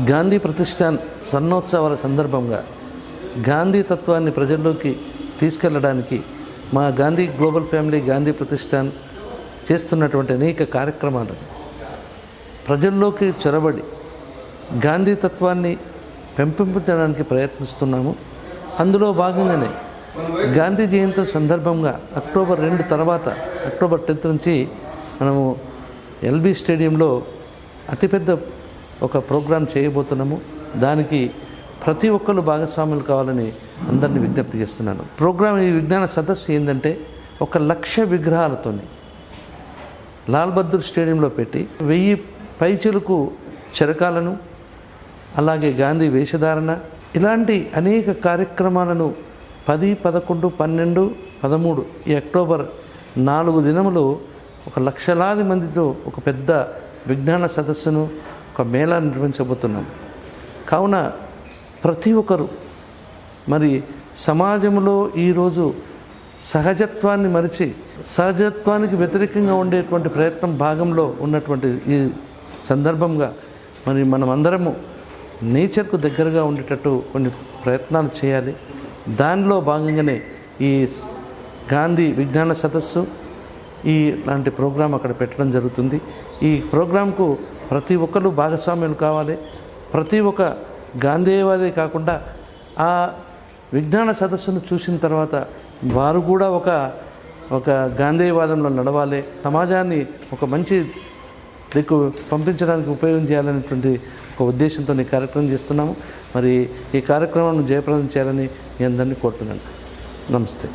గాంధీ ప్రతిష్టాన్ స్వర్ణోత్సవాల సందర్భంగా గాంధీ తత్వాన్ని ప్రజల్లోకి తీసుకెళ్లడానికి మా గాంధీ గ్లోబల్ ఫ్యామిలీ గాంధీ ప్రతిష్టాన్ చేస్తున్నటువంటి అనేక కార్యక్రమాలు ప్రజల్లోకి చొరబడి గాంధీ తత్వాన్ని పెంపొందించడానికి ప్రయత్నిస్తున్నాము. అందులో భాగంగానే గాంధీ జయంతి సందర్భంగా అక్టోబర్ 2 తర్వాత అక్టోబర్ 10 నుంచి మనము ఎల్బీ స్టేడియంలో అతిపెద్ద ఒక ప్రోగ్రాం చేయబోతున్నాము. దానికి ప్రతి ఒక్కరు భాగస్వాములు కావాలని అందరినీ విజ్ఞప్తి చేస్తున్నాను. ప్రోగ్రాం ఈ విజ్ఞాన సదస్సు ఏంటంటే 1,00,000 విగ్రహాలతో లాల్ బహదూర్ స్టేడియంలో పెట్టి 1000 పైచిలుకు చరకాలను, అలాగే గాంధీ వేషధారణ, ఇలాంటి అనేక కార్యక్రమాలను 10, 11, 12, 13 ఈ అక్టోబర్ 4 దినములు 1,00,000 మందితో ఒక పెద్ద విజ్ఞాన సదస్సును, ఒక మేళా నిర్వహించబోతున్నాం. కావున ప్రతి ఒక్కరు మరి సమాజంలో ఈరోజు సహజత్వాన్ని మరిచి సహజత్వానికి వ్యతిరేకంగా ఉండేటువంటి ప్రయత్నం భాగంలో ఉన్నటువంటి ఈ సందర్భంగా మరి మనమందరము నేచర్కు దగ్గరగా ఉండేటట్టు కొన్ని ప్రయత్నాలు చేయాలి. దానిలో భాగంగానే ఈ గాంధీ విజ్ఞాన సదస్సు లాంటి ప్రోగ్రాం అక్కడ పెట్టడం జరుగుతుంది. ఈ ప్రోగ్రాంకు ప్రతి ఒక్కరు భాగస్వామ్యం కావాలి. ప్రతి ఒక్క గాంధేయవాదే కాకుండా ఆ విజ్ఞాన సదస్సును చూసిన తర్వాత వారు కూడా ఒక గాంధేయవాదంలో నడవాలి, సమాజాన్ని ఒక మంచి దిక్కు పంపించడానికి ఉపయోగం చేయాలనేటువంటి ఒక ఉద్దేశంతో ఈ కార్యక్రమం చేస్తున్నాము. మరి ఈ కార్యక్రమాన్ని జయప్రదం చేయాలని మీ అందరినీ కోరుతున్నాను. నమస్తే.